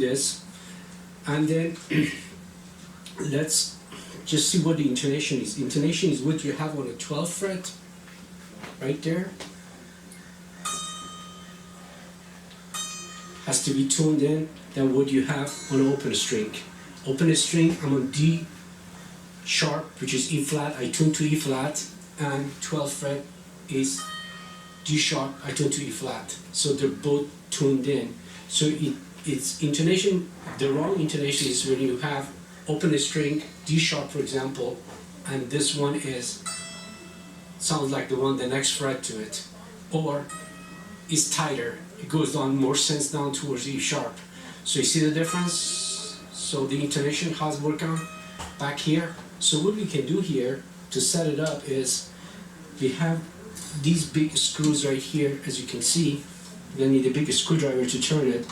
this, and then let's just see what the intonation is. Intonation is what you have on a 12th fret, right there. Has to be tuned in than what you have on an open string. Open string, I'm on D sharp, which is E flat, I tune to E flat, and 12th fret is D sharp, I tune to E flat. So they're both tuned in. So it's intonation, the wrong intonation is when you have open string, D sharp for example, and this one is, sounds like the one the next fret to it, or is tighter, it goes down, more sense down towards E sharp. So you see the difference? So the intonation, how's it work out back here? So what we can do here to set it up is, we have these big screws right here, as you can see. You're gonna need a big screwdriver to turn it.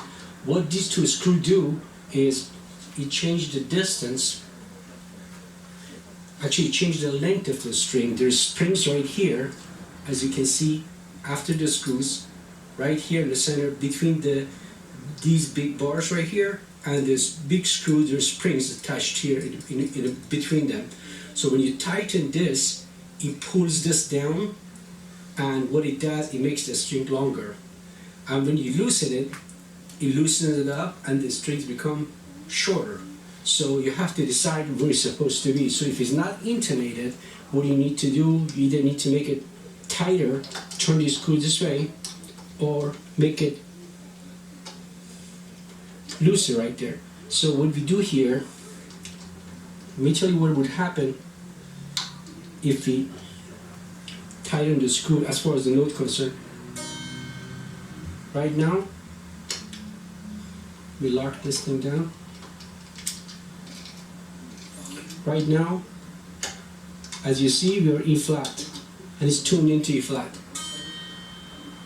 What these two screws do is, you change the distance, actually change the length of the string. There's springs right here, as you can see, after the screws, right here in the center, between these big bars right here, and this big screw, there's springs attached here in between them. So when you tighten this, it pulls this down, and what it does, it makes the string longer. And when you loosen it, it loosens it up, and the strings become shorter. So you have to decide where it's supposed to be. So if it's not intonated, what you need to do, you either need to make it tighter, turn the screw this way, or make it looser right there. So what we do here, let me tell you what would happen if we tighten the screw as far as the note concerned. Right now, we lock this thing down. Right now, as you see, we are E flat, and it's tuned into E flat.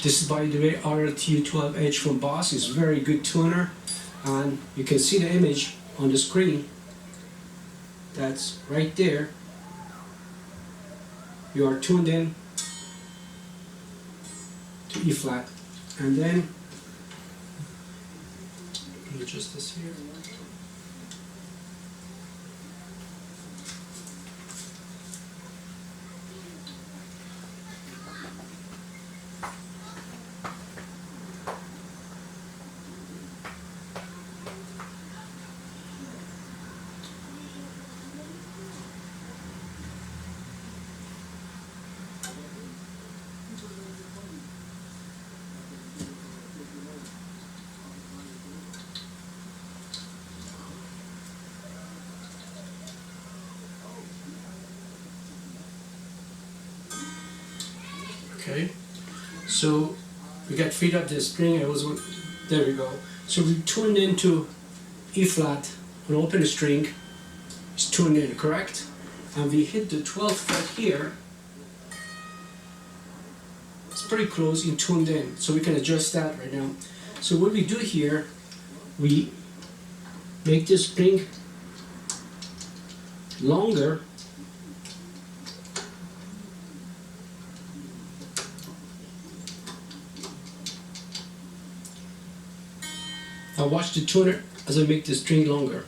This is, by the way, RLTU12H from Boss. It's a very good tuner, and you can see the image on the screen. That's right there. You are tuned in to E flat, and then let me adjust this here. Okay, so we got freed up the string. There we go. So we tuned into E flat, an open string. It's tuned in, correct? And we hit the 12th fret here. It's pretty close in tuned in, so we can adjust that right now. So what we do here, we make this string longer. Now watch the tuner as I make the string longer.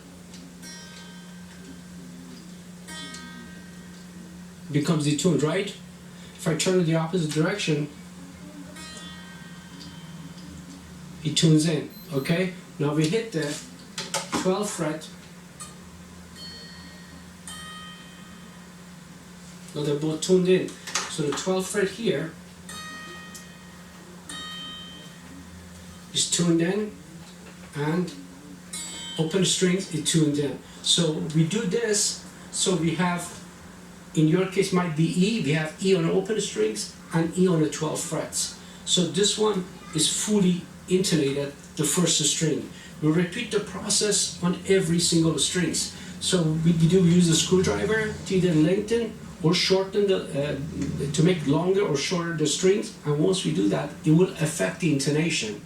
It becomes detuned, right? If I turn it the opposite direction, it tunes in, okay? Now we hit the 12th fret. Now they're both tuned in. So the 12th fret here is tuned in, and open strings is tuned in. So we do this, so we have, in your case might be E, we have E on open strings and E on the 12 frets. So this one is fully intonated, the first string. We repeat the process on every single strings. So we use a screwdriver to either lengthen or shorten to make longer or shorter the strings, and once we do that, it will affect the intonation.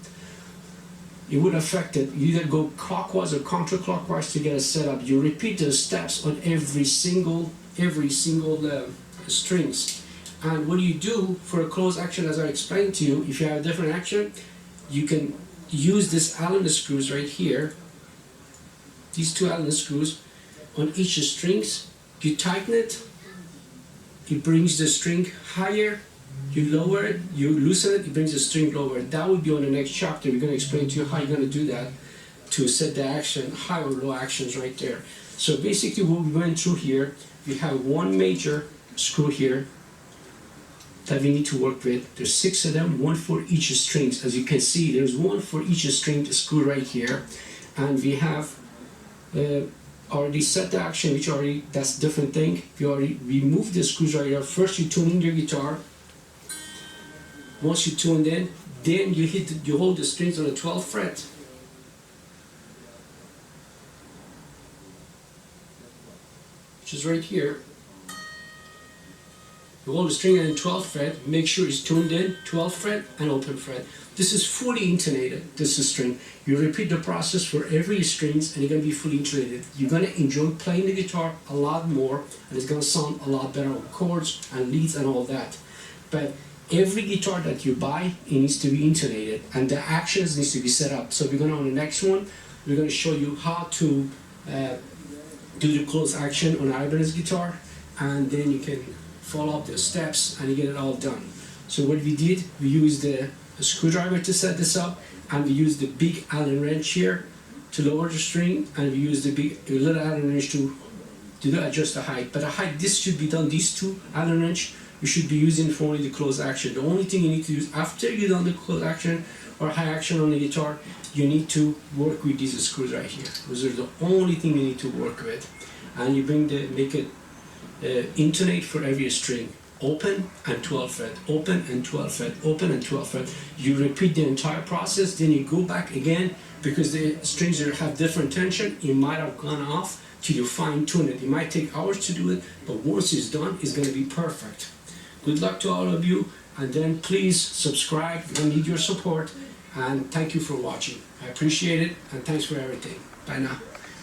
It would affect it. You either go clockwise or counterclockwise to get it set up. You repeat the steps on every single strings. And what you do for a close action, as I explained to you, if you have a different action, you can use this Allen screws right here these two Allen screws on each strings. You tighten it, it brings the string higher. You lower it, you loosen it, it brings the string lower. That will be on the next chapter. We're going to explain to you how you're going to do that to set the action, high or low actions right there. So basically what we went through here, we have one major screw here that we need to work with. There's 6 of them, one for each string. As you can see, there's one for each string screw right here. And we have already set the action, which already, that's a different thing. We already removed the screws right here. First you tune in your guitar. Once you tuned in, then you hold the strings on the 12th fret. Which is right here. You hold the string on the 12th fret, make sure it's tuned in, 12th fret and open fret. This is fully intonated, this is string. You repeat the process for every strings and you're going to be fully intonated. You're going to enjoy playing the guitar a lot more and it's going to sound a lot better on chords and leads and all that. But every guitar that you buy, it needs to be intonated and the actions needs to be set up. So we're going to, on the next one, we're going to show you how to do the close action on IBANEZ guitar, and then you can follow up the steps and you get it all done. So what we did, we used the screwdriver to set this up, and we used the big Allen wrench here to lower the string, and we used the little Allen wrench to adjust the height. But the height, this should be done, these two Allen wrench, you should be using for only the close action. The only thing you need to use after you've done the close action or high action on the guitar, you need to work with these screws right here. Those are the only thing you need to work with. And you make it intonate for every string. Open and 12th fret, open and 12th fret, open and 12th fret. You repeat the entire process, then you go back again, because the strings have different tension. It might have gone off till you fine tune it. It might take hours to do it, but once it's done, it's going to be perfect. Good luck to all of you, and then please subscribe. We need your support, and thank you for watching. I appreciate it, and thanks for everything. Bye now.